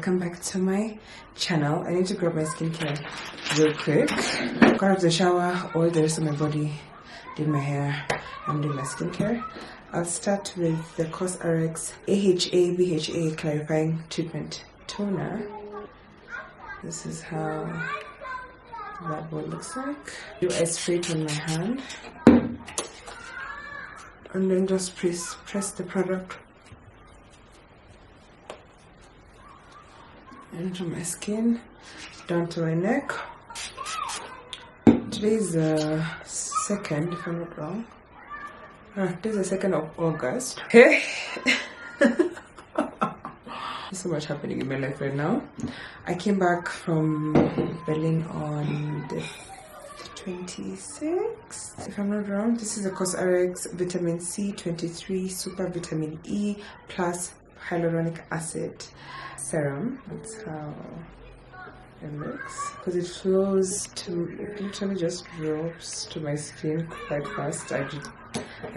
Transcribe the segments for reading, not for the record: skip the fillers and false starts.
welcome back to my channel. I need to grab my skincare real quick. Got out of the shower, all the rest of my body, did my hair, I'm doing my skincare. I'll start with the COSRX AHA BHA Clarifying Treatment Toner. This is how that one looks like. I spray it on my hand and then just press the product into my skin, down to my neck. Today is the 2nd, if I'm not wrong. Today is the 2nd of August. Hey! There's so much happening in my life right now. I came back from Berlin on the 26th, if I'm not wrong. This is a COSRX Vitamin C 23 Super Vitamin E plus Hyaluronic Acid Serum. That's how it looks, because it flows to, it literally just drops to my skin quite fast. I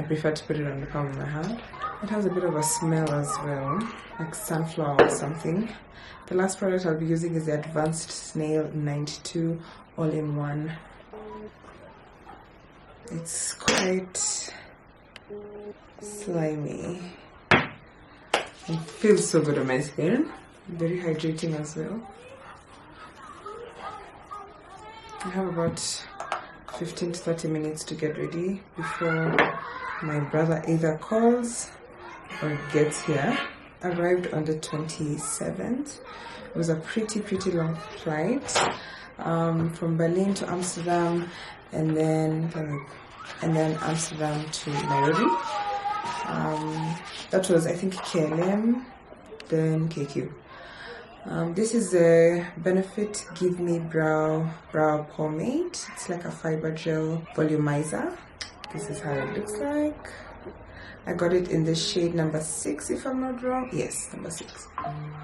prefer to put it on the palm of my hand. It has a bit of a smell as well, like sunflower or something. The last product I'll be using is the Advanced Snail 92 All-in-One. It's quite slimy. It feels so good on my skin. Very hydrating as well. I have about 15 to 30 minutes to get ready before my brother either calls or gets here. Arrived on the 27th. It was a pretty long flight from Berlin to Amsterdam, and then Amsterdam to Nairobi. That was, I think, KLM, then KQ. This is the Benefit Give Me Brow Pomade. It's like a fiber gel volumizer. This is how it looks like. I got it in the shade number 6, if I'm not wrong. Yes, number 6.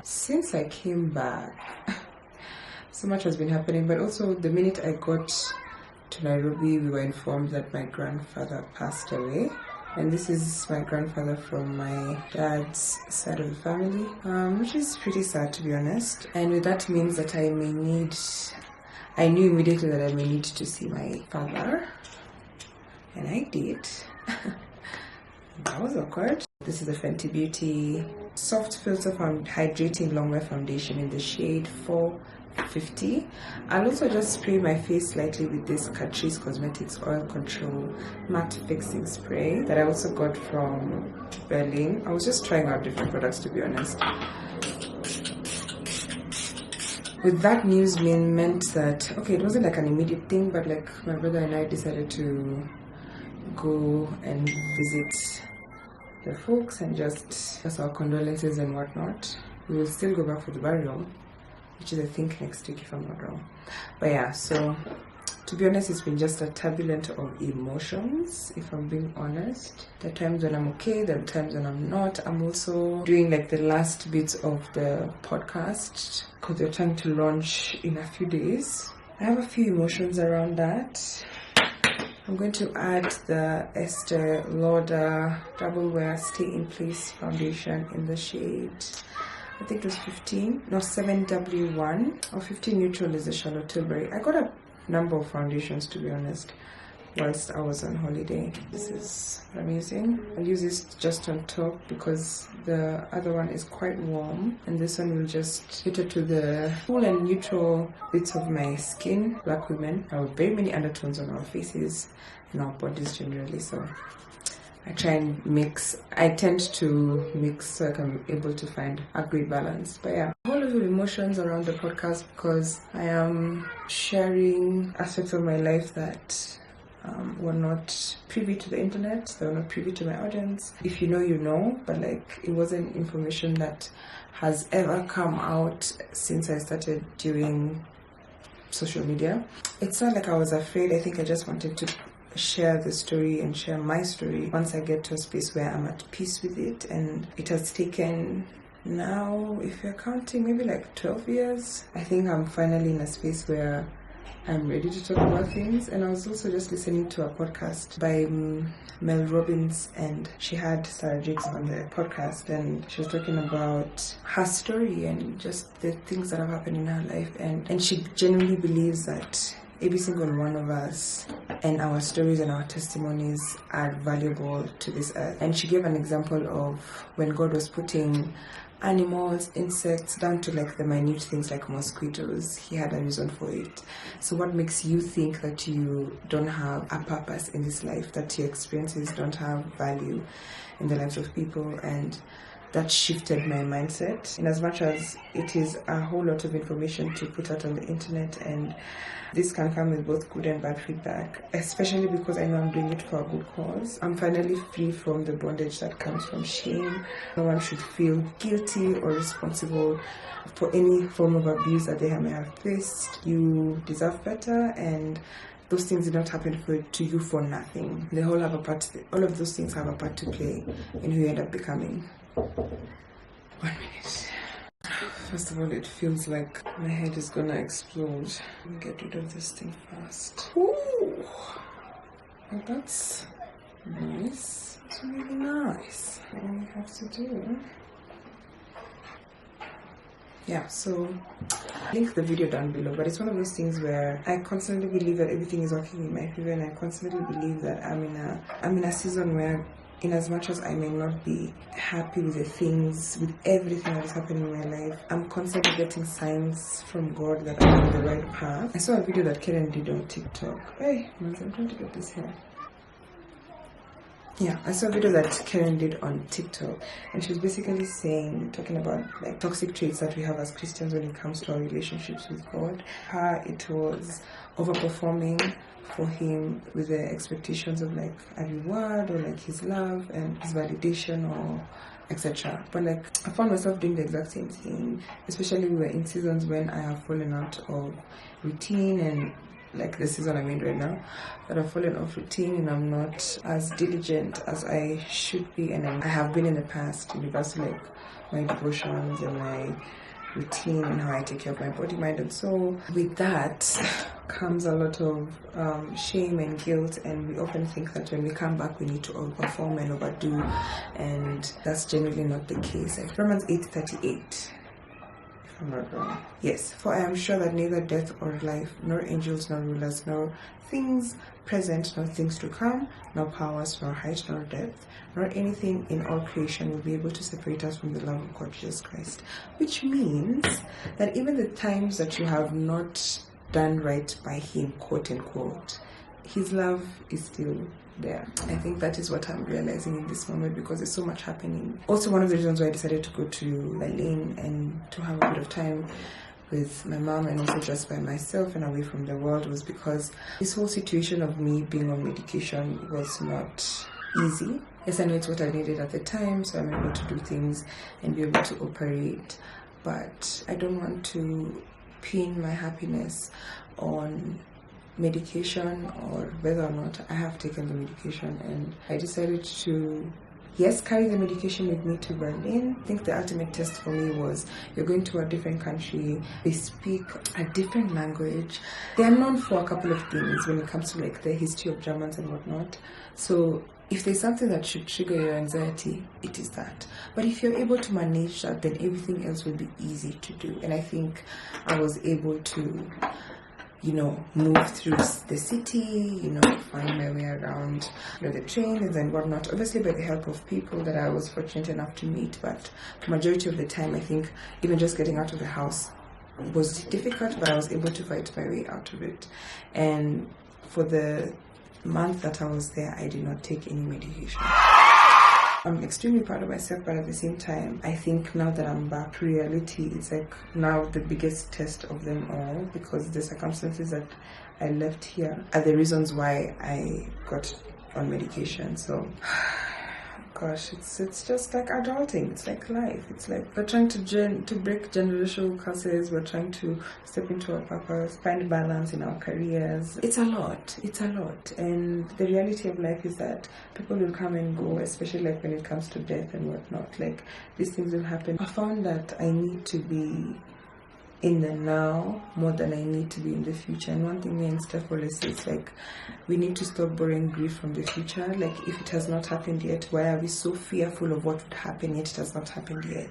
Since I came back, so much has been happening, but also the minute I got to Nairobi, we were informed that my grandfather passed away. And this is my grandfather from my dad's side of the family, which is pretty sad, to be honest. And that means that I knew immediately that I may need to see my father, and I did. That was awkward. This is the Fenty Beauty Soft Filter Hydrating Longwear Foundation in the shade 450. I'll also just spray my face slightly with this Catrice Cosmetics Oil Control Matte Fixing Spray that I also got from Berlin. I was just trying out different products, to be honest. With that news meant that, okay, it wasn't like an immediate thing, but like my brother and I decided to go and visit the folks and just our condolences and whatnot. We will still go back for the burial, which is, I think, next week, if I'm not wrong. But yeah, so to be honest, it's been just a turbulence of emotions, if I'm being honest. There are times when I'm okay, there are times when I'm not. I'm also doing like the last bits of the podcast because we're trying to launch in a few days. I have a few emotions around that. I'm going to add the Estee Lauder Double Wear Stay in Place Foundation in the shade, I think it was 7W1 or 15 Neutral is the Charlotte Tilbury. I got a number of foundations, to be honest, whilst I was on holiday. This is what I'm using. I'll use this just on top because the other one is quite warm, and this one will just cater to the cool and neutral bits of my skin. Black women have very many undertones on our faces and our bodies generally, so I try and mix. I tend to mix so I'm able to find a great balance. But yeah, a whole lot of emotions around the podcast because I am sharing aspects of my life that were not privy to the internet. They were not privy to my audience. If you know, you know, but like it wasn't information that has ever come out since I started doing social media. It's not like I was afraid. I think I just wanted to share the story and share my story once I get to a space where I'm at peace with it. And it has taken, now if you're counting, maybe like 12 years. I think I'm finally in a space where I'm ready to talk about things. And I was also just listening to a podcast by Mel Robbins, and she had Sarah Jakes on the podcast, and she was talking about her story and just the things that have happened in her life, and she genuinely believes that every single one of us and our stories and our testimonies are valuable to this earth. And she gave an example of when God was putting animals, insects, down to like the minute things like mosquitoes. He had a reason for it. So what makes you think that you don't have a purpose in this life, that your experiences don't have value in the lives of people? And that shifted my mindset, in as much as it is a whole lot of information to put out on the internet, and this can come with both good and bad feedback, especially because I know I'm doing it for a good cause. I'm finally free from the bondage that comes from shame. No one should feel guilty or responsible for any form of abuse that they may have faced. You deserve better, and those things did not happen to you for nothing. They all have a part. All of those things have a part to play in who you end up becoming. 1 minute. First of all, it feels like my head is gonna explode. Let me get rid of this thing fast. Ooh, well, that's nice. It's really nice. All we have to do. Yeah, so link the video down below, but it's one of those things where I constantly believe that everything is working in my favor, and I constantly believe that I'm in a season where, in as much as I may not be happy with the things, with everything that is happening in my life, I'm constantly getting signs from God that I'm on the right path. I saw a video that Karen did on TikTok. Hey, I'm trying to get this here. Yeah, I saw a video that Karen did on TikTok, and she was basically talking about like toxic traits that we have as Christians when it comes to our relationships with God. How it was overperforming for him with the expectations of like a reward or like his love and his validation or etc. But like I found myself doing the exact same thing, especially we were in seasons when I have fallen out of routine, and like the season I'm in right now, that I've fallen off routine and I'm not as diligent as I should be, and I have been in the past in regards to like my devotions and my routine and how I take care of my body, mind and soul. With that comes a lot of shame and guilt, and we often think that when we come back we need to overperform and overdo, and that's generally not the case. Like Romans 8:38. I'm not wrong. Yes, for I am sure that neither death or life, nor angels, nor rulers, nor things present, nor things to come, nor powers, nor height, nor depth, nor anything in all creation will be able to separate us from the love of God Jesus Christ. Which means that even the times that you have not done right by Him, quote unquote, His love is still there. I think that is what I'm realizing in this moment, because there's so much happening. Also, one of the reasons why I decided to go to Berlin and to have a bit of time with my mom and also just by myself and away from the world was because this whole situation of me being on medication was not easy. Yes, I know it's what I needed at the time, so I'm able to do things and be able to operate, but I don't want to pin my happiness on medication or whether or not I have taken the medication. And I decided to, yes, carry the medication with me to Berlin. I think the ultimate test for me was, you're going to a different country, they speak a different language, they are known for a couple of things when it comes to like the history of Germans and whatnot. So if there's something that should trigger your anxiety, it is that. But if you're able to manage that, then everything else will be easy to do. And I think I was able to, move through the city, find my way around, the trains and whatnot, obviously by the help of people that I was fortunate enough to meet. But the majority of the time, I think even just getting out of the house was difficult, but I was able to fight my way out of it. And for the month that I was there, I did not take any medication. I'm extremely proud of myself, but at the same time, I think now that I'm back to reality, it's like now the biggest test of them all, because the circumstances that I left here are the reasons why I got on medication. So gosh, it's just like adulting. It's like life. It's like we're trying to break generational curses. We're trying to step into our purpose, find balance in our careers. It's a lot. And the reality of life is that people will come and go, especially like when it comes to death and whatnot. Like these things will happen. I found that I need to be in the now more than I need to be in the future. And one thing me and Steph always say is like, we need to stop borrowing grief from the future. Like, if it has not happened yet, why are we so fearful of what would happen yet it has not happened yet?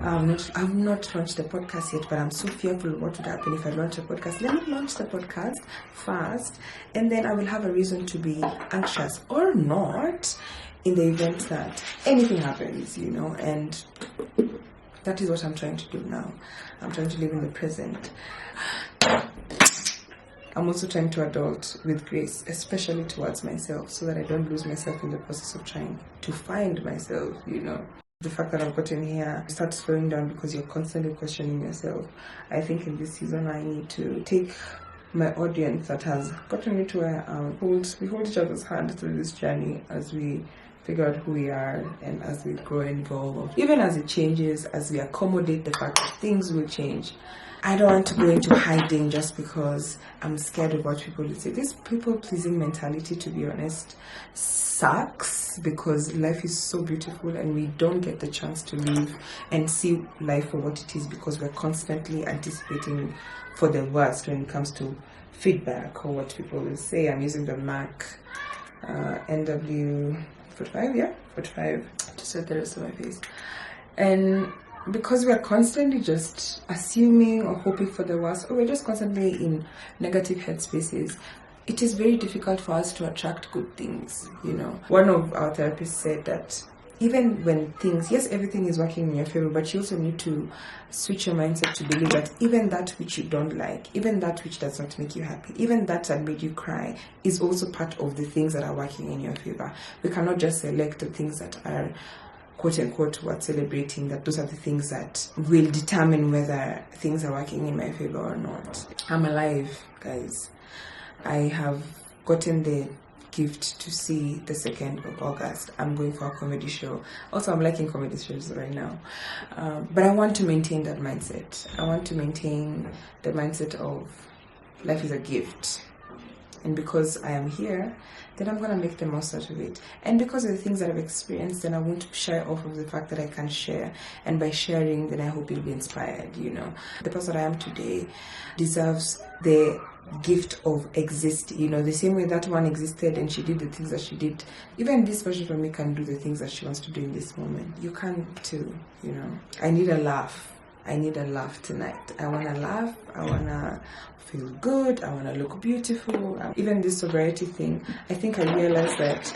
I've not launched the podcast yet, but I'm so fearful of what would happen if I launch a podcast. Let me launch the podcast first, and then I will have a reason to be anxious or not in the event that anything happens, you know. And that is what I'm trying to do now. I'm trying to live in the present. I'm also trying to adult with grace, especially towards myself, so that I don't lose myself in the process of trying to find myself, you know. The fact that I've gotten here, start slowing down because you're constantly questioning yourself. I think in this season I need to take my audience that has gotten me to where we hold each other's hand through this journey as we figure out who we are, and as we grow and evolve, even as it changes, as we accommodate the fact that things will change. I don't want to go into hiding just because I'm scared of what people will say. This people-pleasing mentality, to be honest, sucks, because life is so beautiful and we don't get the chance to live and see life for what it is because we're constantly anticipating for the worst when it comes to feedback or what people will say. I'm using the Mac NW 45 to set the rest of my face. And because we are constantly just assuming or hoping for the worst, or we're just constantly in negative headspaces, it is very difficult for us to attract good things, you know. One of our therapists said that even when things, yes, everything is working in your favor, but you also need to switch your mindset to believe that even that which you don't like, even that which does not make you happy, even that made you cry, is also part of the things that are working in your favor. We cannot just select the things that are quote unquote worth celebrating, that those are the things that will determine whether things are working in my favor or not. I'm alive, guys. I have gotten the gift to see the 2nd of August. I'm going for a comedy show. Also, I'm liking comedy shows right now. But I want to maintain that mindset. I want to maintain the mindset of life is a gift. And because I am here, then I'm going to make the most out of it. And because of the things that I've experienced, then I won't shy off of the fact that I can share. And by sharing, then I hope you'll be inspired, you know. The person I am today deserves the gift of existing, you know, the same way that one existed and she did the things that she did. Even this version of me can do the things that she wants to do in this moment. You can too, you know. I need a laugh. I need a laugh tonight. I want to laugh. I want to feel good. I want to look beautiful. Even this sobriety thing, I think I realized that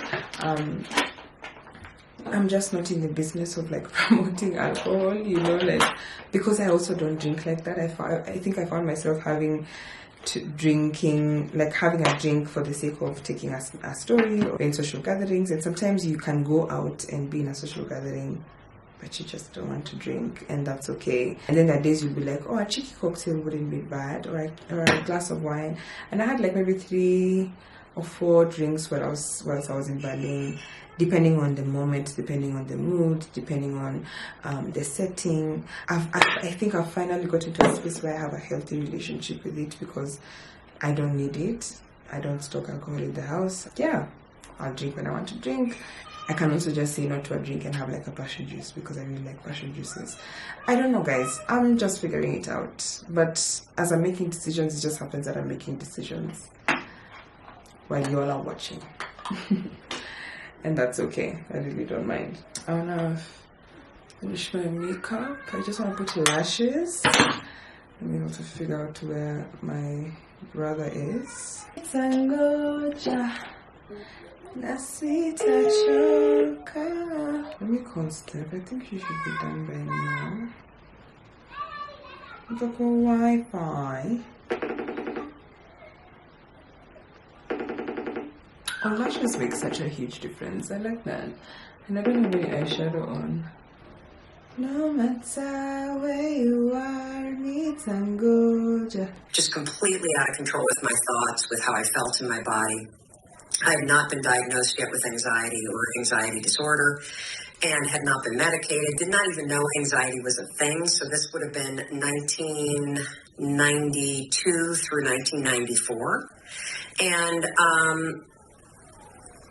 I'm just not in the business of like promoting alcohol, you know, like, because I also don't drink like that. I think I found myself having a drink for the sake of taking a story or in social gatherings. And sometimes you can go out and be in a social gathering, but you just don't want to drink, and that's okay. And then there are days you'll be like, oh, a cheeky cocktail wouldn't be bad, or a glass of wine. And I had like maybe 3 or 4 drinks whilst I was in Berlin, depending on the moment, depending on the mood, depending on the setting. I think I've finally got into a space where I have a healthy relationship with it, because I don't need it. I don't stock alcohol in the house. Yeah, I'll drink when I want to drink. I can also just say no to a drink and have like a passion juice, because I really like passion juices. I don't know, guys. I'm just figuring it out. But as I'm making decisions, it just happens that I'm making decisions while you all are watching. And that's okay. I really don't mind. I want to finish my makeup. I just want to put lashes. I'm able to figure out where my brother is. Tangoja. Nasita choka. Let me call Steph. I think she should be done by now. Look for Wi-Fi. Oh, lashes make such a huge difference. I like that. And I don't have any eyeshadow on. No matter where you are, me tangoja. Just completely out of control with my thoughts, with how I felt in my body. I have not been diagnosed yet with anxiety or anxiety disorder, and had not been medicated, did not even know anxiety was a thing. So this would have been 1992 through 1994. And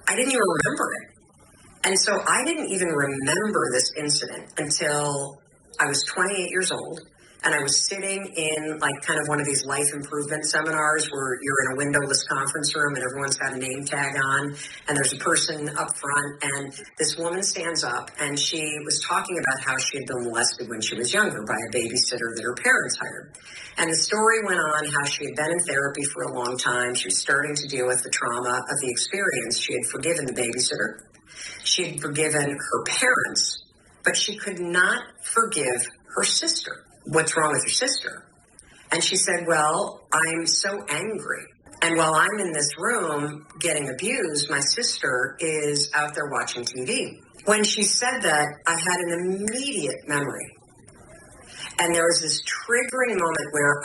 I didn't even remember it. And so I didn't even remember this incident until I was 28 years old. And I was sitting in like kind of one of these life improvement seminars where you're in a windowless conference room and everyone's got a name tag on and there's a person up front, and this woman stands up and she was talking about how she had been molested when she was younger by a babysitter that her parents hired. And the story went on how she had been in therapy for a long time. She was starting to deal with the trauma of the experience. She had forgiven the babysitter. She had forgiven her parents, but she could not forgive her sister. What's wrong with your sister? And she said, well, I'm so angry. And while I'm in this room getting abused, my sister is out there watching TV. When she said that, I had an immediate memory. And there was this triggering moment where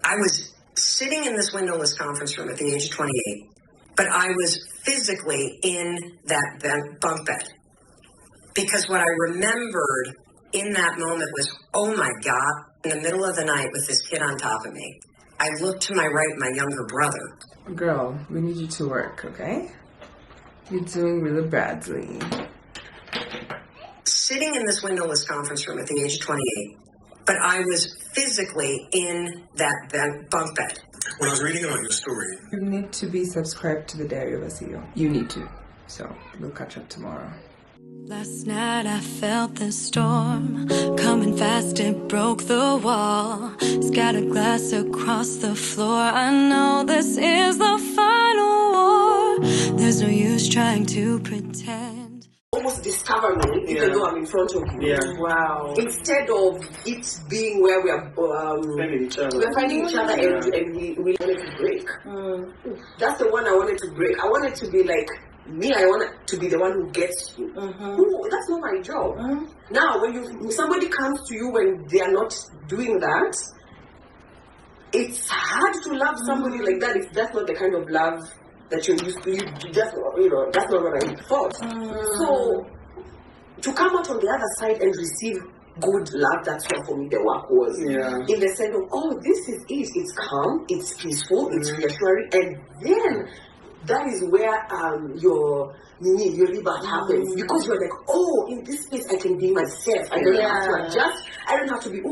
I was sitting in this windowless conference room at the age of 28, but I was physically in that bunk bed. Because what I remembered in that moment was, oh my God, in the middle of the night with this kid on top of me. I looked to my right, my younger brother. Girl, we need you to work, okay? You're doing really badly. Sitting in this windowless conference room at the age of 28, but I was physically in that bunk bed. When I was reading about your story... You need to be subscribed to the Diary of a CEO. You need to. So, we'll catch up tomorrow. Last night I felt the storm coming fast, it broke the wall, scattered glass across the floor. I know this is the final war. There's no use trying to pretend. Almost discover me, even though I'm in front of you. Yeah. Wow. Instead of it being where we are Finding each other. we're finding each other and we wanted to break. That's the one I wanted to break. I wanted to be like, me, I want to be the one who gets you. Ooh, that's not my job. Now, when somebody comes to you when they are not doing that, it's hard to love somebody like that if that's not the kind of love that you're used to. You just, that's not what I thought. So, to come out on the other side and receive good love, that's what for me the work was. In the sense of, oh, this is it. It's calm, it's peaceful, it's reassuring, and then that is where your rebirth happens, because you're like, oh, in this space I can be myself. I don't have to adjust. I don't have to be,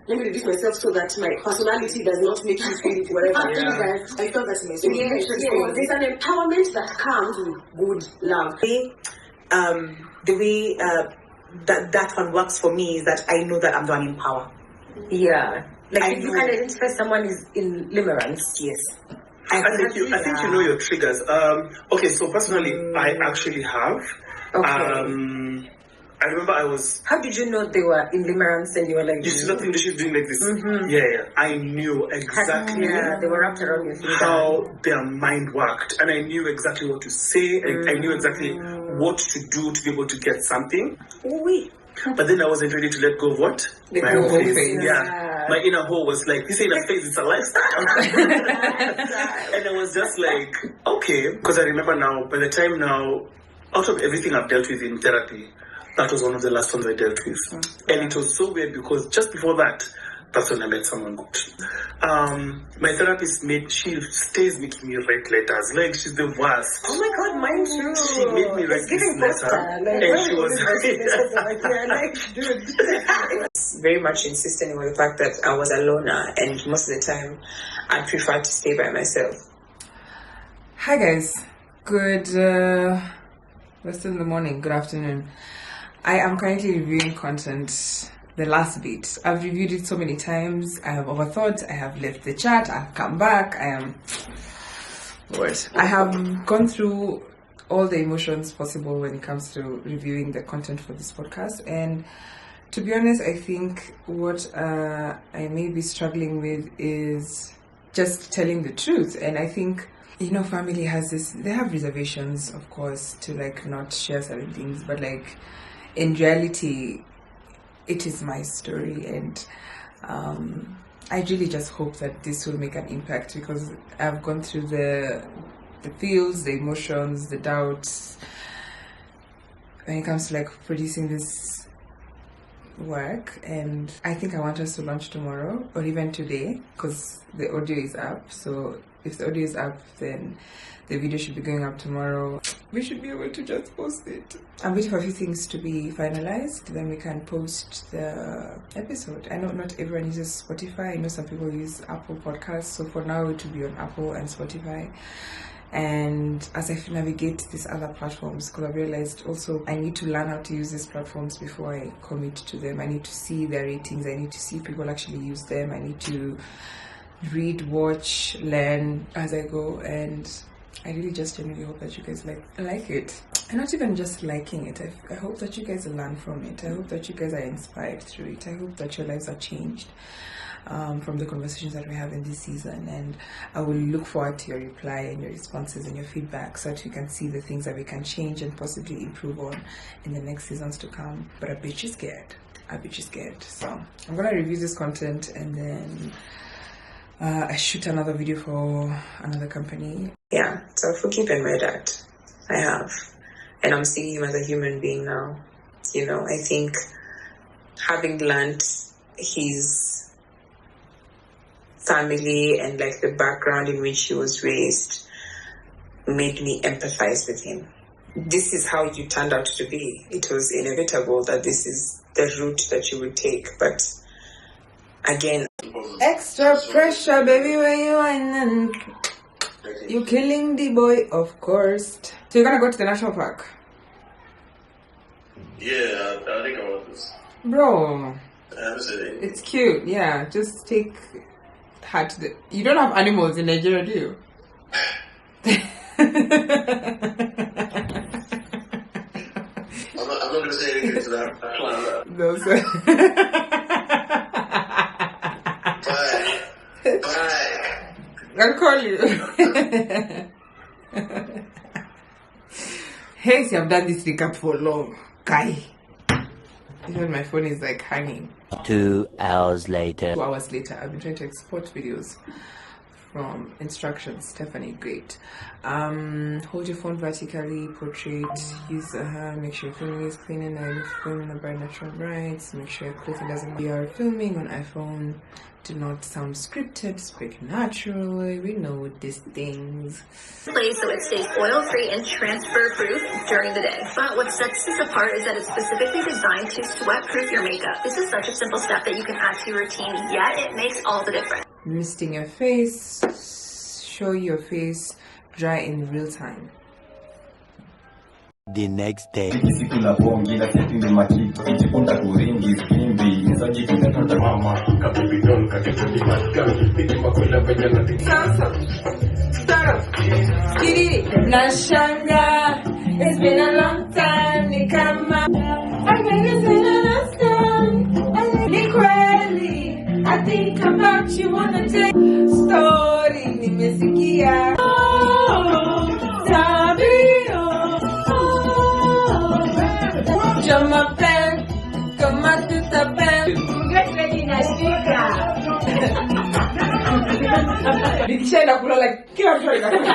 let me reduce myself so that my personality does not make you feel whatever. I felt that in my soul. There's an empowerment that comes with good love. The way that one works for me is that I know that I'm the one in power. Yeah. Like I if you know. can identify someone is in limerence. Yes. I think you know your triggers. Okay, so personally, I actually have. Okay. I remember I was... How did you know they were in limerence and you were like... You see that thing that she's doing like this? Yeah. I knew exactly they were wrapped around your finger. how their mind worked. And I knew exactly what to say. And I knew exactly what to do to be able to get something. Oui. But then I wasn't ready to let go of what? My whole own face. face. Yeah. My inner whole was like, this ain't a face, it's a lifestyle. And I was just like, okay. Because I remember now, by the time now, out of everything I've dealt with in therapy, that was one of the last ones I dealt with. And it was so weird because just before that, that's when I met someone good. My therapist she stays making me write letters. Like, she's the worst. Oh my God, mine too. She made me write this letter. And she was Very much insisting on the fact that I was a loner, and most of the time I prefer to stay by myself. Hi guys, good we're still in the morning, good afternoon. I am currently reviewing content, the last bit. I've reviewed it so many times, I have overthought, I have left the chat, I've come back, I have gone through all the emotions possible when it comes to reviewing the content for this podcast, and to be honest, I think what I may be struggling with is just telling the truth. And I think, family has this, they have reservations, of course, to like not share certain things, but like in reality, it is my story, and I really just hope that this will make an impact, because I've gone through the feels, the emotions, the doubts when it comes to like producing this work, and I think I want us to launch tomorrow or even today because the audio is up. So if the audio is up, then the video should be going up tomorrow. We should be able to just post it. I'm waiting for a few things to be finalized, then we can post the episode. I know not everyone uses Spotify. I know some people use Apple Podcasts, so for now it will be on Apple and Spotify. And as I navigate these other platforms, because I realized also I need to learn how to use these platforms before I commit to them. I need to see their ratings. I need to see people actually use them. I need to read, watch, learn as I go. And I really just genuinely hope that you guys like it. And not even just liking it. I hope that you guys learn from it. I hope that you guys are inspired through it. I hope that your lives are changed from the conversations that we have in this season. And I will look forward to your reply and your responses and your feedback so that we can see the things that we can change and possibly improve on in the next seasons to come. But I bet you're scared. So I'm gonna review this content and then I shoot another video for another company. Yeah, so for keep in mind that I have, and I'm seeing him as a human being now. You know, I think having learned his family and like the background in which he was raised made me empathize with him. This is how you turned out to be. It was inevitable that this is the route that you would take, but again, extra pressure, baby, where you whining? You killing the boy, of course. So you're gonna go to the national park? Yeah, I think I want this. Bro, Absolutely. it's cute. Yeah, just take her to the... You don't have animals in Nigeria, do you? I'm not going to say anything to that. I plan that. No, sir. Bye. I'll call you. Hey, see, I've done this recap for long. Guy. Even my phone is like hanging. 2 hours later. 2 hours later, I've been trying to export videos from instructions. Stephanie, great. Hold your phone vertically, portrait, use make sure your filming is clean and I film in a bright natural bright. Make sure your clothing doesn't be our filming on iPhone. Do not sound scripted, speak naturally. We know these things. Place so it stays oil-free and transfer-proof during the day. But what sets this apart is that it's specifically designed to sweat-proof your makeup. This is such a simple step that you can add to your routine, yet it makes all the difference. Misting your face, show your face dry in real time. The next day. Nashanga, it's been a long time, Nikama. I mean, it's been a long time. Nikweli, I think about you wanna take story, nimesikia. Jamapen, kama tutapen. Nikishaenda kulala kila mtu anakula.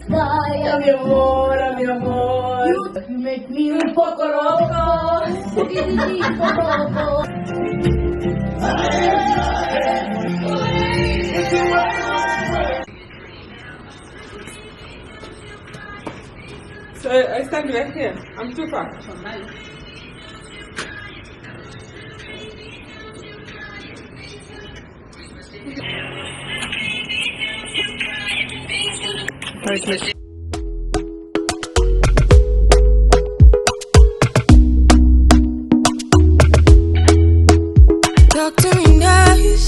Vaya mi amor, you make me un poco loco, un poco loco. So I stand right here. I'm too far. Talk to me nice,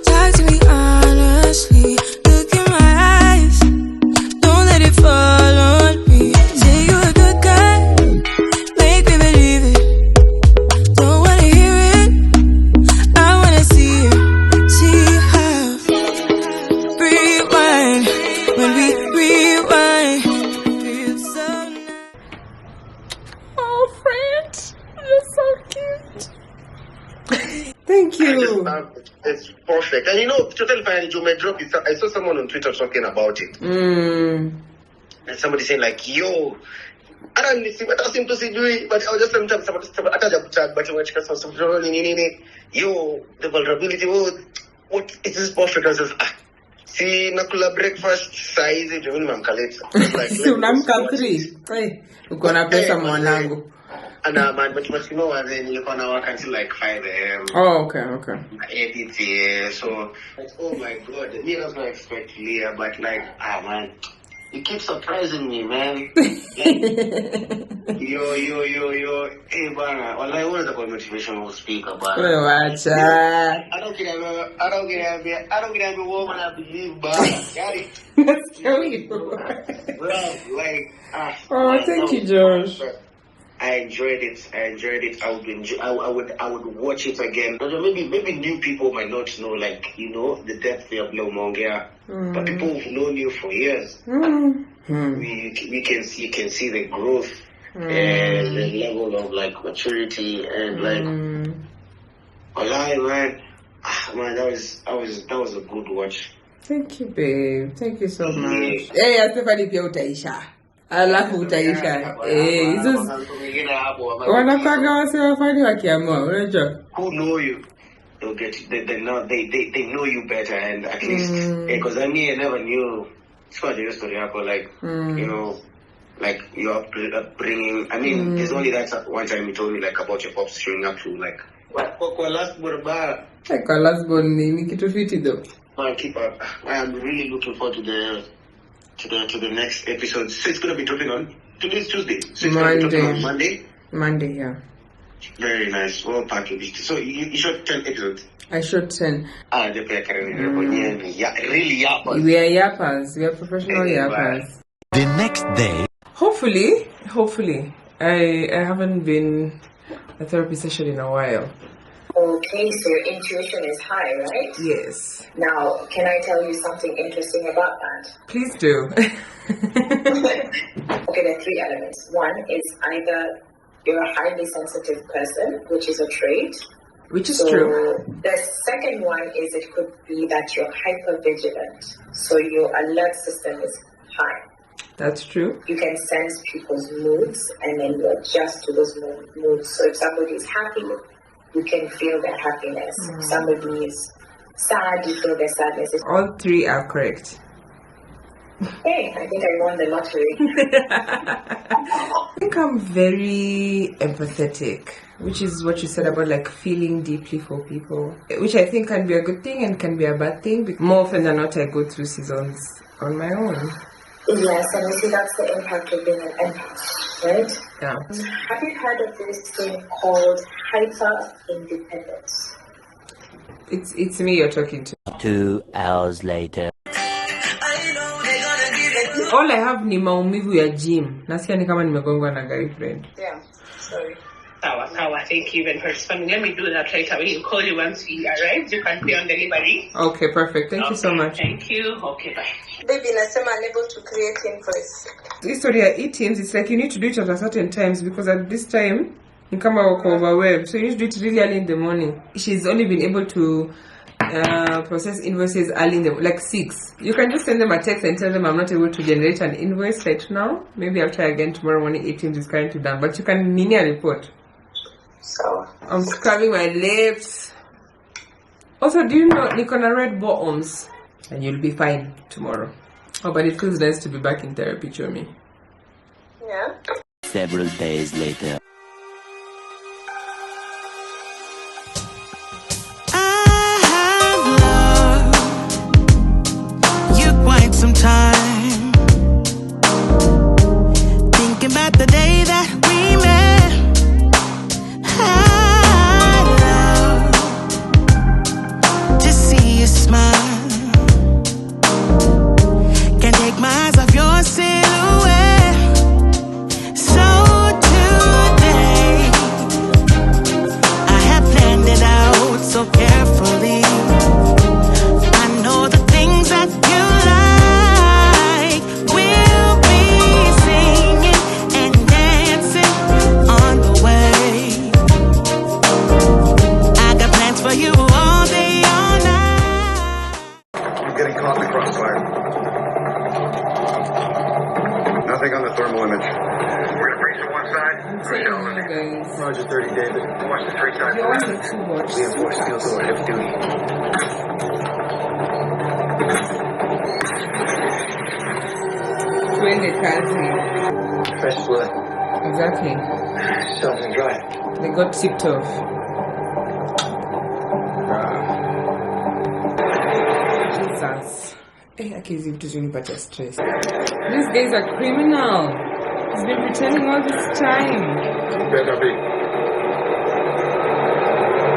talk to me honestly. Look in my eyes, don't let it fall on me. Say you're a good guy, make me believe it. Don't wanna hear it, I wanna see it. See how rewind when we rewind. Feels so nice. Oh, friend, you're so cute. Thank you. It's perfect. And you know, Total Fine Joe drop is, I saw someone on Twitter talking about it. And somebody saying like, yo, hata si mtu sijui, but I was just sometimes hata jakutag but unachika some nini yo the vulnerability what is this perfect? I was si nakula breakfast saizi ndio nimemkaleta like si unamka 3 uko na pesa mwanangu. Man, but you know, and then you're gonna work until like 5 a.m. Oh, okay. Edit, yeah. So, oh my God, me I was not expect Leah, but like, man, you keep surprising me, man. yo. Hey, man, all I want is about motivational speaker, man. I don't get a woman I believe, but got it. Let's go. Like, oh, thank you, George. I enjoyed it. I would watch it again. Maybe new people might not know, like, you know, the depth of Blomongea. But people who've known you for years, we can see the growth and the level of like maturity and like, man, that was a good watch. Thank you, babe. Thank you so much. Hey, Stephanie pia utaisha. Alafu utaisha. Hizo wanapanga wase wafani wakiamua, unajua. Who know you? They know you better, and at least because I never knew. It's quite a story happen, like you know, like your upbringing. I mean, there's only that one time you told me like about your pops showing up to like kwa last born bar. Kwa last born ni kitu fiti though. I keep up. I am really looking forward to the next episode. So it's gonna be dropping on today's Tuesday. So it's gonna be dropping on Monday. Monday, yeah. Very nice. Well packaged. So you shot 10 episodes. I shot 10. Really yappers. We are yappers. We are professional yappers. The next day. Hopefully. I haven't been a therapy session in a while. Okay, so your intuition is high, right? Yes. Now, can I tell you something interesting about that? Please do. Okay, there are 3 elements. One is either you're a highly sensitive person, which is a trait. Which is true. The second one is it could be that you're hypervigilant. So your alert system is high. That's true. You can sense people's moods and then you adjust to those moods. So if somebody is happy, you can feel their happiness. If somebody is sad, you feel their sadness. All 3 are correct. Hey, I think I won the lottery. I think I'm very empathetic, which is what you said about like feeling deeply for people, which I think can be a good thing and can be a bad thing. More often than not, I go through seasons on my own. Yes, and you see that's the impact of being an empath, right? Yeah. Have you heard of this thing called hyper-independence? It's me you're talking to. 2 hours later. All I have ni maumivu ya gym. Nasikia ni kama nimegongwa na girlfriend. Yeah, sorry. Sawa, thank you even for responding. Let me do that later. When you call you once we arrive, you can pay on delivery. Okay, perfect. Thank you so much. Thank you. Okay, bye. Baby, nasema unable to create invoice. The story at E-Teams, it's like you need to do it at a certain times because at this time, you come out overwhelmed. So you need to do it really early in the morning. She's only been able to process invoices early in the like 6. You can just send them a text and tell them I'm not able to generate an invoice right now. Maybe I'll try again tomorrow morning. E-Teams is currently done, but you can mini a report. So I'm scrubbing my lips. Also, do you know Nikona red bottoms? And you'll be fine tomorrow. Oh, but it feels nice to be back in therapy, Chomi. Yeah. Several days later. Some time thinking about the day that we met. I love to see you smile. Can't take my eyes off your silhouette. So today I have planned it out so carefully. I know the things that you like. We'll be singing and dancing. guys. Roger 30, David. Watch the 3 times. You're watching too much. Reinforced steel door, heavy duty. When they can't see. Fresh blood. Exactly. Soft and dry. They got tipped off. Jesus. Hey, I can't even do any better stress. This guy's a criminal. He's been pretending all this time. Better be.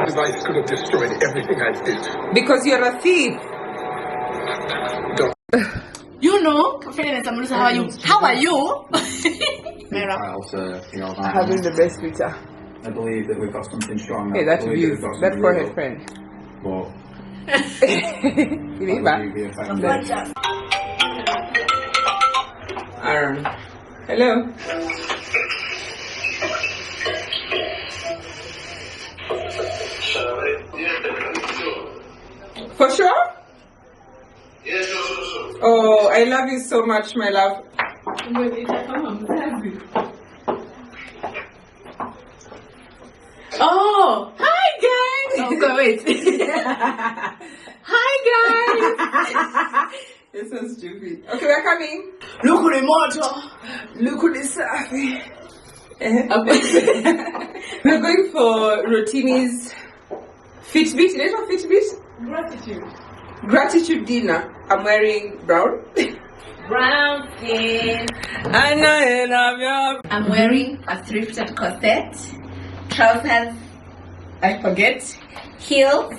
Device could have destroyed everything I did. Because you're a thief. Don't. You know, how are you? How are you? Having the best pizza. I believe that we've got something strong. Hey, that view, that forehead friend. Well, Aaron. Hello. For sure? Yes, sure. Oh, I love you so much, my love. Oh, hi guys. Oh, go wait. Hi guys. You're so stupid. Okay, we're coming. Look at the motor. Look at the surfing. We're going for Rotimi's Fitbit. Is it Fitbit? Gratitude dinner. I'm wearing brown. Brown skin. I know I love you. I'm wearing a thrifted corset, trousers, I forget, heels,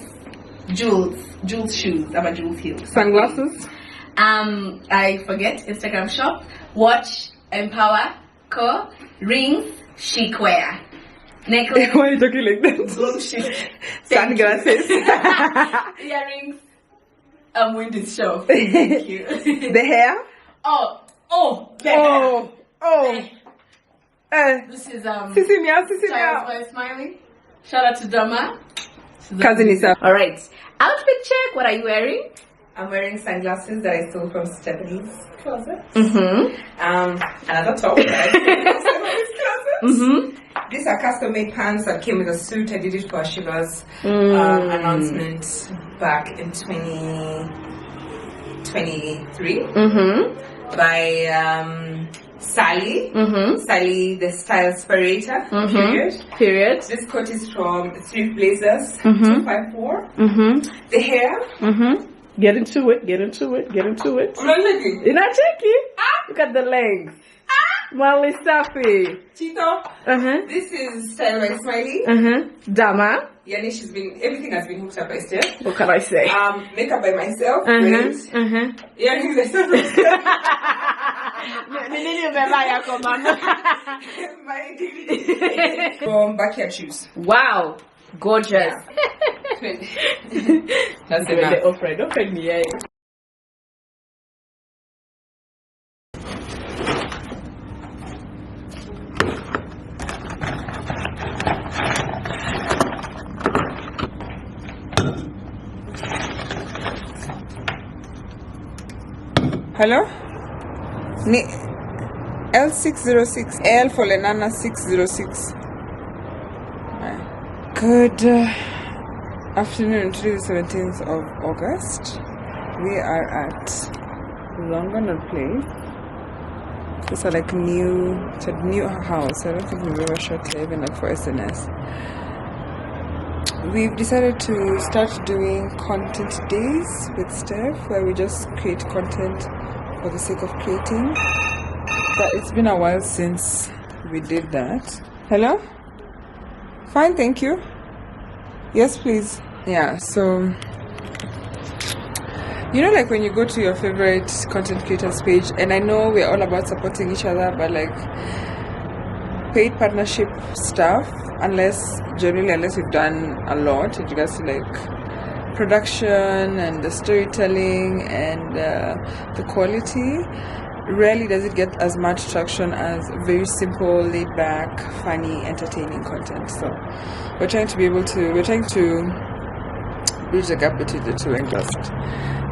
Jules shoes. I'm a Jules heels. Sunglasses. I forget, Instagram shop, watch, Empower, Co, rings, chic wear, necklace. Why are you talking like that? Bloom chic. Sunglasses. Earrings. I'm winning this show. Thank you. The hair. The hair. This is Sissy meow. by Smiling. Shout out to Dama. Cousin Isa. All right. Outfit check. What are you wearing? I'm wearing sunglasses that I stole from Stephanie's closet. Mm-hmm. Another top that I stole from Stephanie's closet. Mm-hmm. These are custom-made pants that came with a suit. I did it for Shiva's announcement back in 2023 by Sally. Sally, the style inspirator. Period. This coat is from Thrift Blazers 254. The hair. Get into it. I'm not looking. You're not checking? Look at the legs. Molly Safi. Chito. This is style by Smiley. Dama. Yani, everything has been hooked up by Steph. What can I say? Makeup by myself. Great. Earrings by Steph. From Backyard Shoes. Wow. Gorgeous. That's enough. Open me, eh? Hello? L606. L for Lenana 606. Good afternoon. Today is the 17th of August. We are at Longana Place. It's a new house. I don't think we've ever shot here, even like for SNS. We've decided to start doing content days with Steph, where we just create content for the sake of creating. But it's been a while since we did that. Hello? Fine, thank you. Yes, please. Yeah, so you know, like when you go to your favorite content creators page, and I know we're all about supporting each other, but like paid partnership stuff, unless we've done a lot in regards to like production and the storytelling and the quality, rarely does it get as much traction as very simple, laid back, funny, entertaining content. So we're trying to bridge the gap between the two and just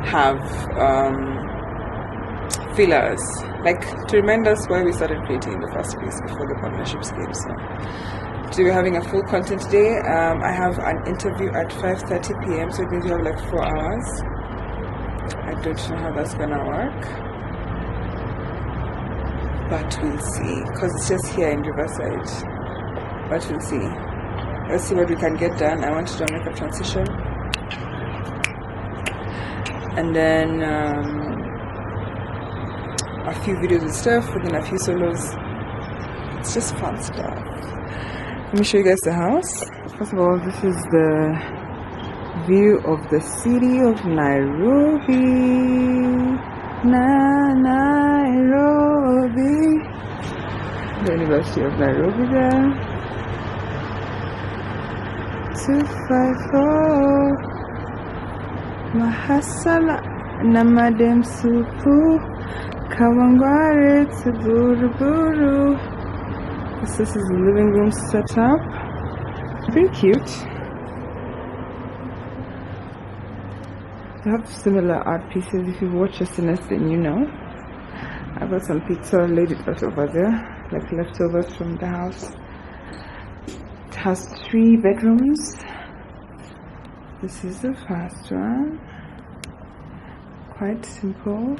have fillers, like to remind us why we started creating in the first place before the partnerships came. So today we're having a full content day. I have an interview at 5:30 p.m. so it means we have like 4 hours. I don't know how that's gonna work, but we'll see, because it's just here in Riverside. But we'll see. Let's see what we can get done. I want to do a makeup transition, and then a few videos and stuff, and then a few solos. It's just fun stuff. Let me show you guys the house. First of all, this is the view of the city of Nairobi. Nairobi. The University of Nairobi there. 254 Mahasala Namadem Supu Kawangware to Buruburu. This is the living room setup. Pretty cute. They have similar art pieces. If you've watched SNS, then you know. I got some pizza, laid it out over there, like leftovers from the house. It has 3 bedrooms. This is the first one. Quite simple.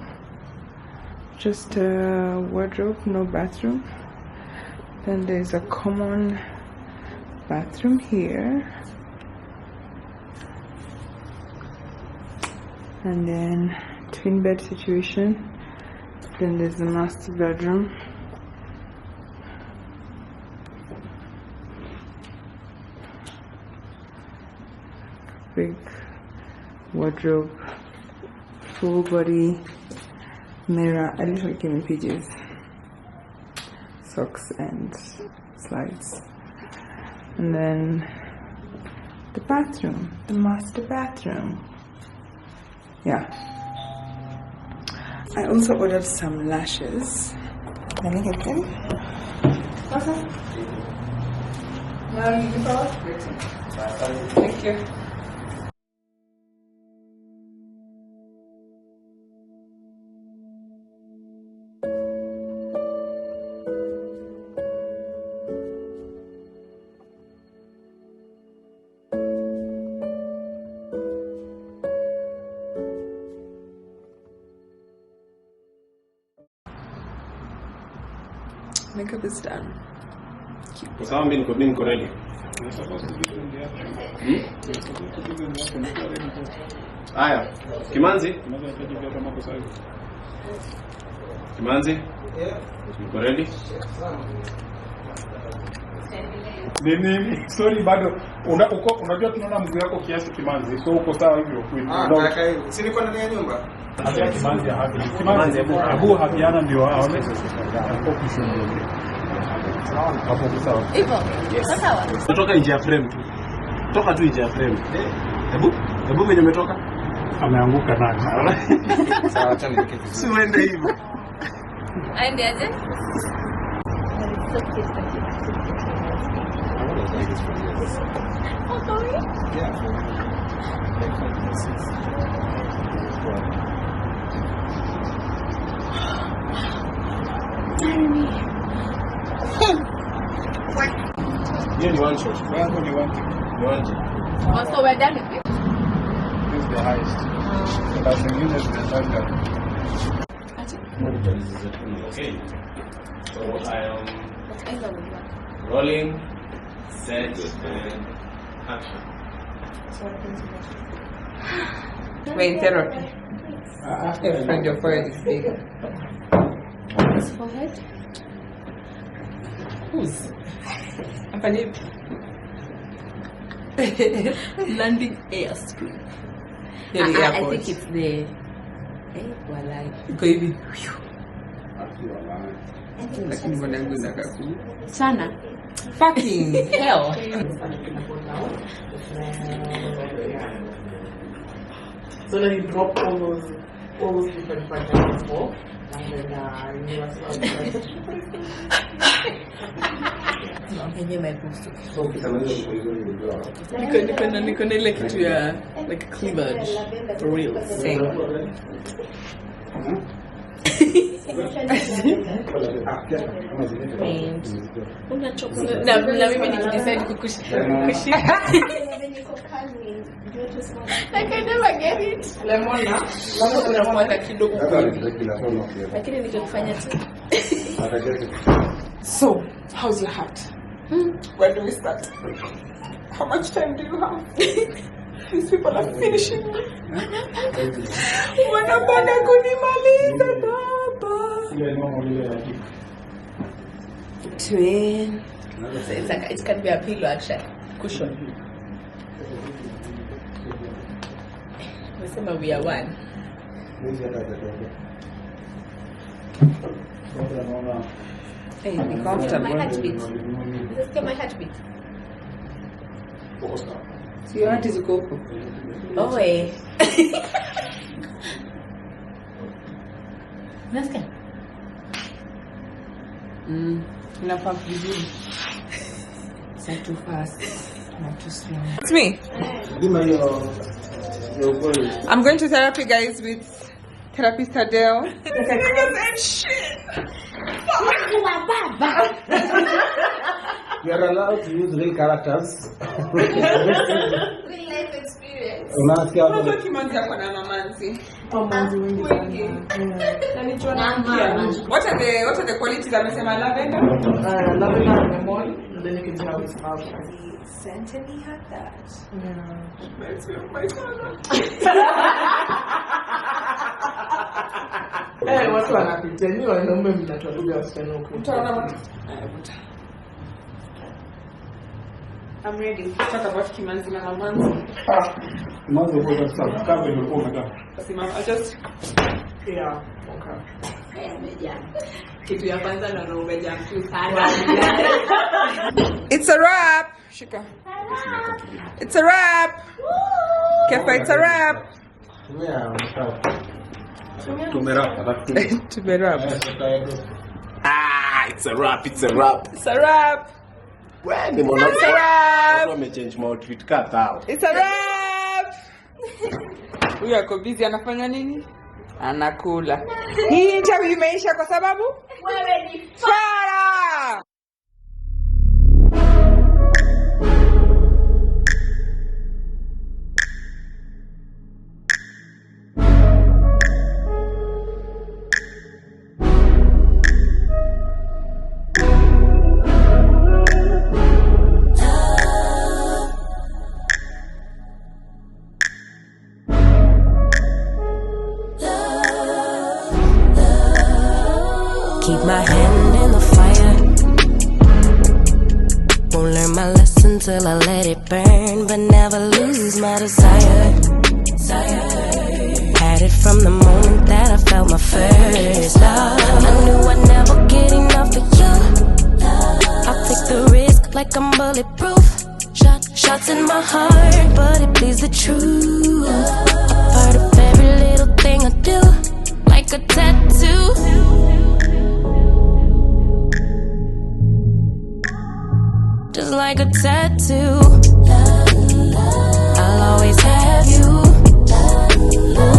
Just a wardrobe, no bathroom. Then there's a common bathroom here. And then twin bed situation. Then there's the master bedroom. Big wardrobe, full body mirror. I literally came in PJs, socks and slides. And then the bathroom, the master bathroom. Yeah. I also ordered some lashes. Let me get them. Thank you. Makeup is done. Sawa, mimi niko ready. Aya, Kimanzi? Kimanzi? Niko ready? Nini? Sorry bado unajua tunaona mguu yako kiasi Kimanzi. So uko sawa hivyo kweli. Si niko ndani ya nyumba. Acha Kimanzi hapo. Kimanzi Abu hapiana ndio aone. Hapo sawa. Hivyo. Sawa. Natoka nje ya frame. Toka tu nje ya frame. Hebu venye umetoka? Ameanguka nani? Sawa, acha niketi. Si uende hivyo. Aende aje? Hiyo ni one shot. Wangu ni one. Also we're done with it. This is the highest. But zingine zinaenda. Okay. So I am rolling, set, and action. Wait, therapy. Your friend, your forehead is big. His forehead? Whose? Apani. Landing airstrip. I think it's the. Iko hivi. Lakini mwanangu nakaku. Sana. Fucking hell. So then you drop all those different fragments off, and then you niko na ile kitu ya like cleavage for real. Same. And Unachoka na mimi nikidecide kukushika. I can never get it. Lemona. Unamwaga kidogo. Lakini nikifanya tu. So, how's your heart? Where do we start? How much time do you have? These people are finishing me. Wanapanga kunimaliza baba. Twin. So it can be a pillow actually. Cushion. We are one. Hey, be comfortable. My heartbeat. Just get my heartbeat. So your heart is a coco. Oh, eh. Nasikia? Unapump vizuri. It's not too fast, not too slow. It's me. I'm going to therapy, guys, with therapist Adele. You are allowed to use real characters. Real life experience. Unajua Kimanzi yako na mamanzi. Mamanzi wengi sana. Na nichona pia. What are the qualities amesema lavender? Lavender and lemon. And then you can tell it smells. Scent and he had that. Yeah. Reminds me of my father. Watu wanapita. Ni wanaume mnatuambia wasichana huko. Utaona I'm ready. Let's talk about Kimanzi na mamanzi. Kimanzi uko kwa sababu kama ilikuwa umekaa. Basi mama, I just yeah, okay. Kitu ya kwanza na umeja mtu sana. It's a wrap. Shika. It's a wrap. Kefa, it's a wrap. Tumerap. Ah, it's a wrap, it's a wrap. It's a wrap. When the money It's a wrap. I'm change my outfit cut out. It's a wrap. Huyu ako busy anafanya nini? Anakula. Hii interview imeisha kwa sababu wewe ni fara. Keep my hand in the fire. Won't learn my lesson till I let it burn, but never lose my desire. Had it from the moment that I felt my first love. I knew I'd never get enough of you. I'll take the risk like I'm bulletproof. Shots in my heart, but it bleeds the truth. A part of every little thing I do, like a tattoo. Just like a tattoo, I'll always have you. Ooh,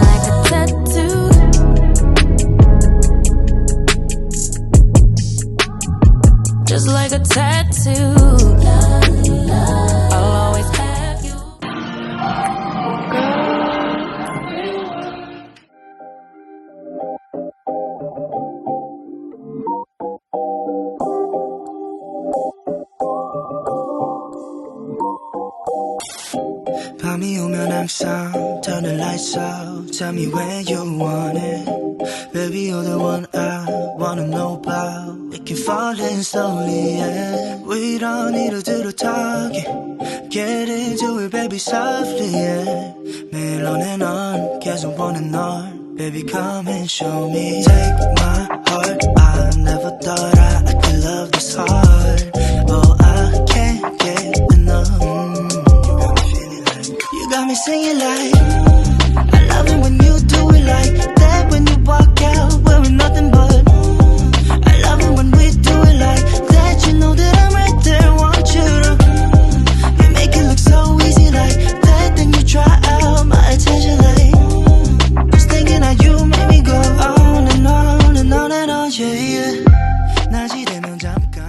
like a tattoo. Just like a tattoo, I'll always have you. 밤이 오면 항상 turn the lights out. Tell me where you want it. Baby, you're the one I wanna know about. We can fall in slowly, yeah. We don't need to do the talking. Get into it, baby, softly, yeah. 매일 on and on, 계속 보는 널. Baby, come and show me. Take my heart, I never thought I could love this hard. Oh, I can't get enough. You got me singing like I love it when you do it like that. When you walk out wearing nothing but I love it when we do it like that. You know that I'm right there, want you to. You make it look so easy like that. Then you try out my attention like just thinking how you make me go on and on and on and on. Yeah, yeah. 낮이 되면 잠깐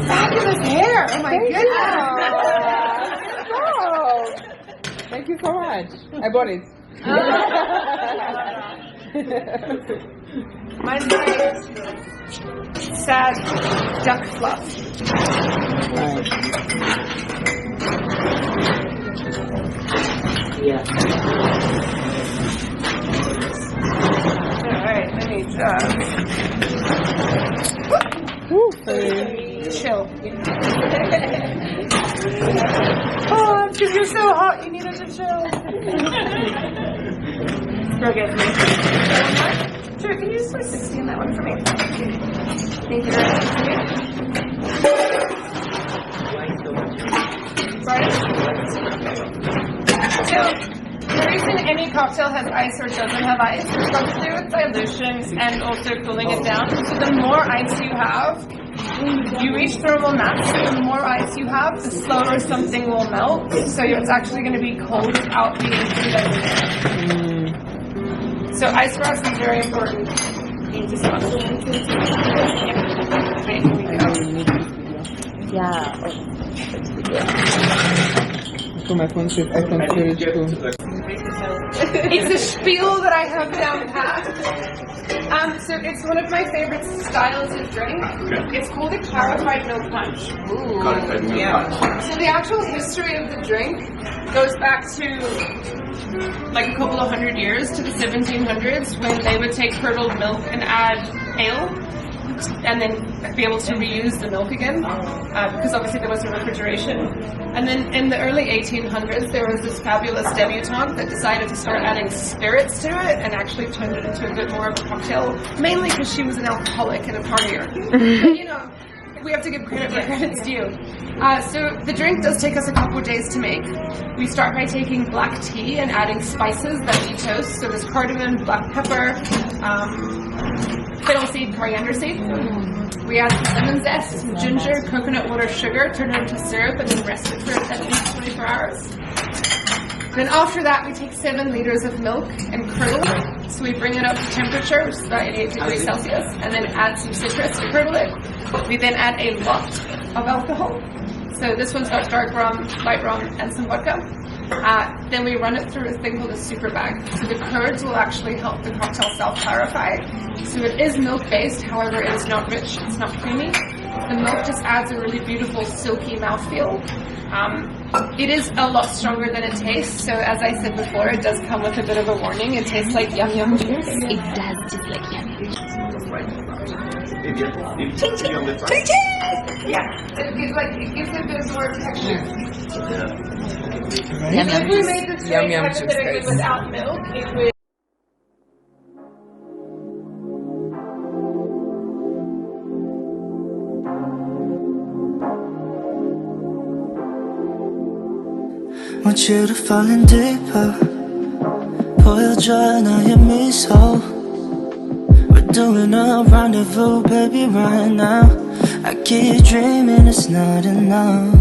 Fabulous hair! Oh my goodness! Oh, thank you so much. I bought it. Mine's very sad duck fluff. Yeah. Alright, let me chill. Oh, because you're so hot, you needed to chill. Okay. Sure, can you just put 60 in that one for me? Thank you very much. Sorry? So, the reason any cocktail has ice or doesn't have ice is got to do with dilution and also cooling it down. So the more ice you have, you reach thermal max, so the more ice you have, the slower something will melt. So it's actually going to be cold without being diluted. So ice for us is very important. Yeah. So my phone says I can feel it too. It's a spiel that I have down pat. So it's one of my favorite styles of drink. It's called a clarified milk punch. Clarified milk punch. So the actual history of the drink goes back to like a couple of hundred years to the 1700s when they would take curdled milk and add ale and then be able to reuse the milk again because obviously there wasn't refrigeration. And then in the early 1800s there was this fabulous debutante that decided to start adding spirits to it and actually turned it into a bit more of a cocktail, mainly because she was an alcoholic and a partier. But, you know, we have to give credit where credit's due. So the drink does take us a couple of days to make. We start by taking black tea and adding spices that we toast. So there's cardamom, black pepper, fiddle seed, coriander seed. We add some lemon zest, some ginger, coconut water, sugar, turn it into syrup, and then rest it for at least 24 hours. Then after that, we take 7 liters of milk and curdle it. So we bring it up to temperature, which is about 88 degrees Celsius, and then add some citrus to curdle it. We then add a lot of alcohol. So this one's got dark rum, light rum, and some vodka. Then we run it through a thing called a super bag. So the curds will actually help the cocktail self-clarify. So it is milk-based, however, it is not rich, it's not creamy. The milk just adds a really beautiful silky mouthfeel. It is a lot stronger than it tastes, so as I said before, it does come with a bit of a warning. It tastes like yum yum juice. It does taste like yum yum juice. Yeah, it gives it a bit more texture. Yum If we made this drink hypothetically juice, without milk, it would. Want you to fall in deeper. 보여줘 나의 미소. We're doing a rendezvous, baby, right now. I keep dreaming it's not enough.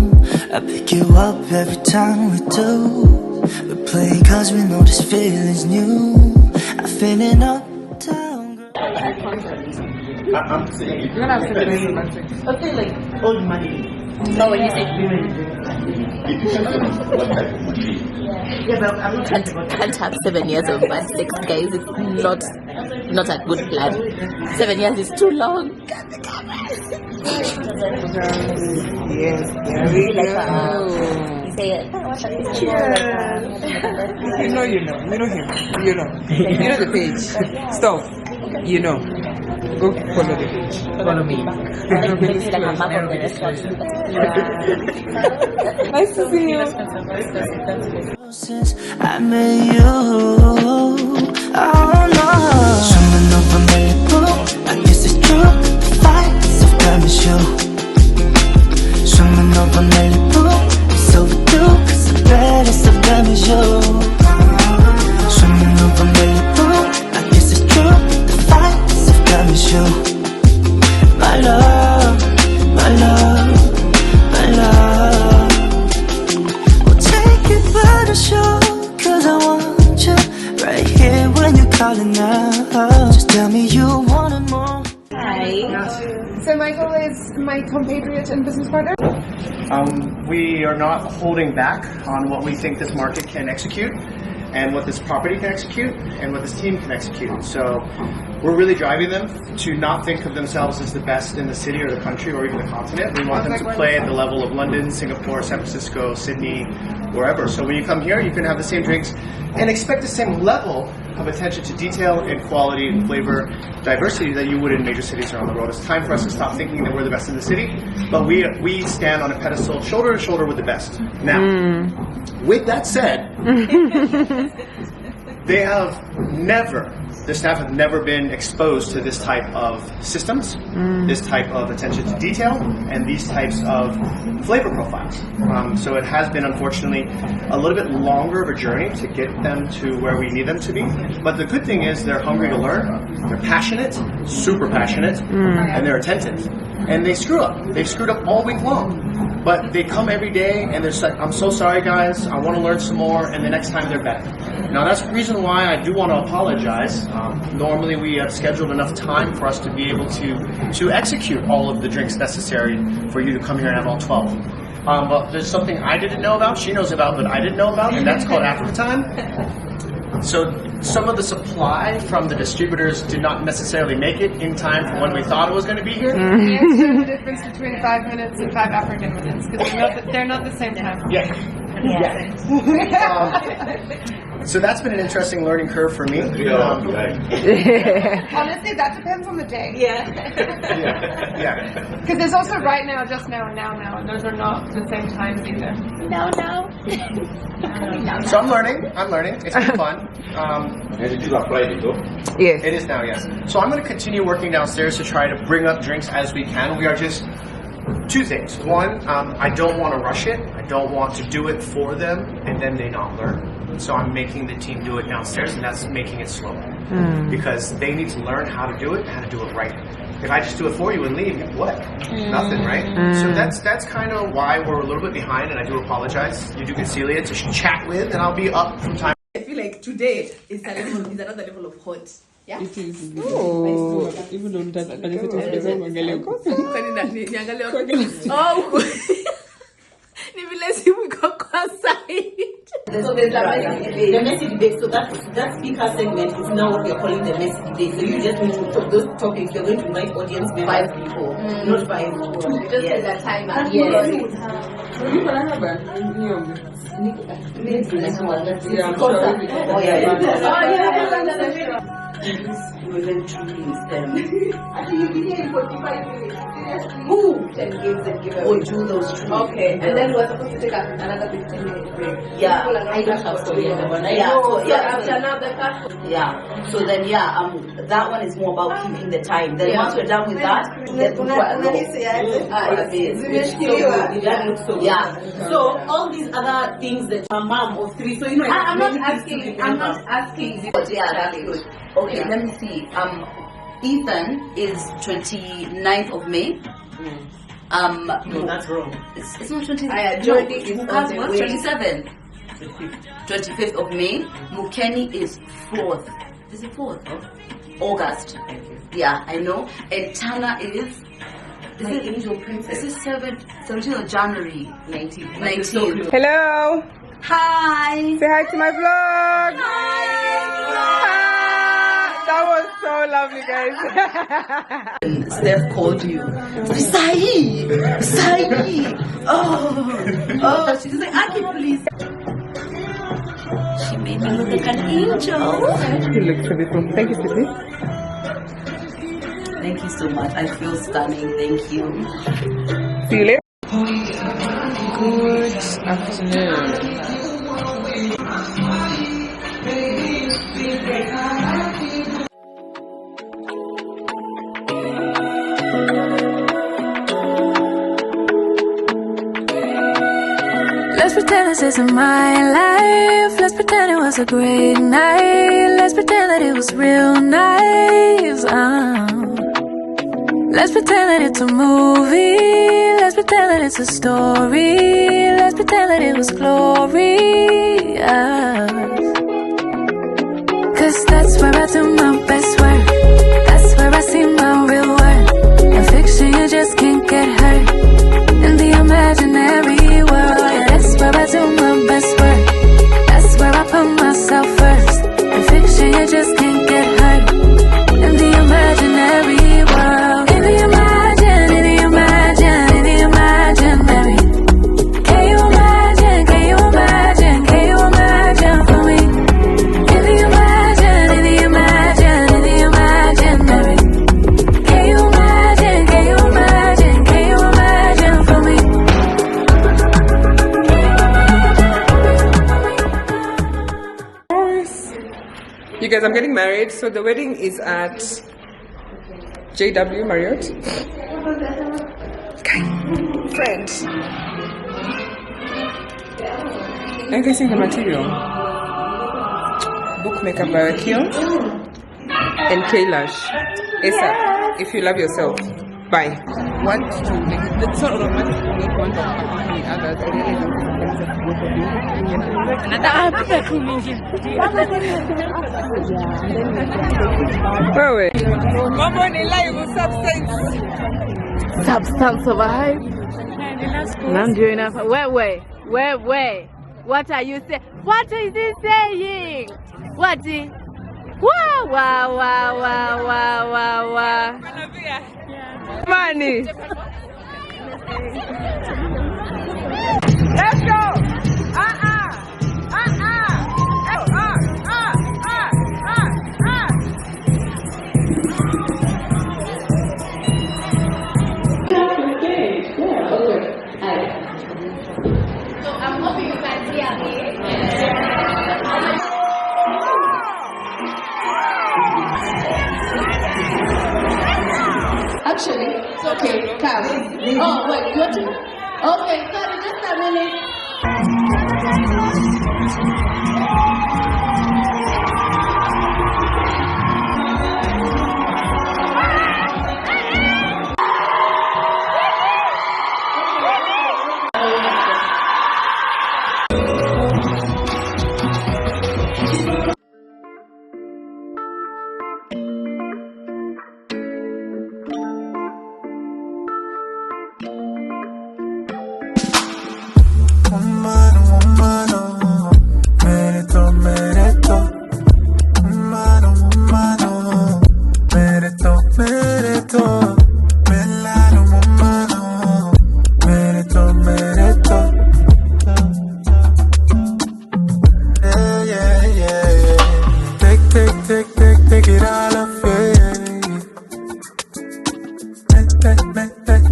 I pick you up every time we do. We play cause we know this feeling's new. I'm feeling up down. I'm saying, You're gonna have to play romantic. Okay, like old money. Oh, when you say it depends on what type of money. Yeah, but I'm not can't have 7 years of bad sex, guys. It's not a good plan. 7 years is too long. Yes, there we go. You say it. You know him. You know the page. Stop. You know. Go follow the page. Follow me. Nice to see you. Since I met you, oh no. Swimming over Malibu, I guess it's true. The fights have damaged you. Swimming over Malibu, it's overdue. 'Cause the baddest have damaged you. Swimming over Malibu, I guess it's true. The fights have damaged you. My love, my love, my love. as my compatriot and business partner. We are not holding back on what we think this market can execute and what this property can execute and what this team can execute. So we're really driving them to not think of themselves as the best in the city or the country or even the continent. We want them to play at the level of London, Singapore, San Francisco, Sydney, wherever. So when you come here, you can have the same drinks and expect the same level of attention to detail and quality and flavor diversity that you would in major cities around the world. It's time for us to stop thinking that we're the best in the city, but we stand on a pedestal shoulder to shoulder with the best. Now, with that said, the staff have never been exposed to this type of systems, this type of attention to detail, and these types of flavor profiles. So it has been, unfortunately, a little bit longer of a journey to get them to where we need them to be. But the good thing is they're hungry to learn, they're passionate, super passionate, and they're attentive. And they screw up. They've screwed up all week long. But they come every day and they're like, I'm so sorry guys, I want to learn some more, and the next time they're better. Now that's the reason why I do want to apologize. Normally we have scheduled enough time for us to be able to execute all of the drinks necessary for you to come here and have all 12. But there's something I didn't know about, she knows about, but I didn't know about, and that's called Africa time. So some of the supply from the distributors did not necessarily make it in time for when we thought it was going to be here. Yes, there's a difference between 5 minutes and 5 African minutes because they're not the same time. Yeah. So that's been an interesting learning curve for me. Honestly, that depends on the day. Yeah. Because there's also right now, just now, and now, and those are not the same times either. No. So I'm learning. It's been fun. Did you apply it though? Yes. It is now, yes. So I'm going to continue working downstairs to try to bring up drinks as we can. We are just two things. One, I don't want to rush it. I don't want to do it for them and then they not learn. So I'm making the team do it downstairs, and that's making it slow. Because they need to learn how to do it and how to do it right. If I just do it for you and leave, what? Nothing, right? So that's kind of why we're a little bit behind, and I do apologize. You do get Celia to chat with, and I'll be up from time. I feel like today is another level of hot. Yeah. It is. Oh, even though that Oh. So there's the messy debate. So that speaker segment is now what we're calling the messy debate. So you just need to talk those topics. You're going to invite audience members. 5 people, not 5 people. Just at that time. Yes. Even truly them. I think you've been here in 45 minutes. Who? 10 games and give or do those trees. Okay. And then we're supposed to take another 15-minute break. Yeah. I don't have to. Yeah. So then, that one is more about keeping the time. Then once we're done with that, yeah. So all these other things that my mom of 3. So I'm not asking. But yeah, that's good. Okay, let me see. Ethan is 29th of May. No, that's wrong. It's not 29th. Georgie is 27th. 25th of May. Mukeni is 4th. Is it 4th? August. Yeah, I know. And Tana is it Angel Princess? This is 17th of January. 19th. Hello. Hi. Say hi to my vlog. Hi. That was so lovely, guys. Steph called you. Sahi. Oh. She's like, Aki, please. She made me look like an angel. You look so beautiful. Thank you, Sydney. Thank you so much. I feel stunning. Thank you. See you later. Good afternoon. Let's pretend this isn't my life. Let's pretend it was a great night. Let's pretend that it was real nice. Let's pretend that it's a movie. Let's pretend that it's a story. Let's pretend that it was glorious. Cause that's where I do my best work. That's where I see my real worth. And fiction you just can't get. guys, I'm getting married. So the wedding is at JW Marriott. Okay. Friend. I'm guessing the material. Bookmaker by Kill and K-Lash. ASAP. If you love yourself. Bye. Want to make it sort of romantic to make one to accompany others. I really have wait. One more in life with substance. Substance survive. I'm doing enough. Wait. What are you saying? What is he saying? What is? Wow. Money. Let's go. So I'm hoping you can hear me. Actually, it's okay. Come. Oh, wait, you want to? Okay, sorry, just a minute. Take it all off,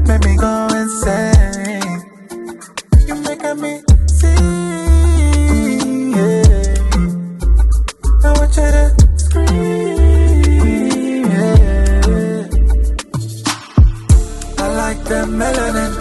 make me go insane. You making me see, yeah. I want you to scream, yeah. I like that melanin,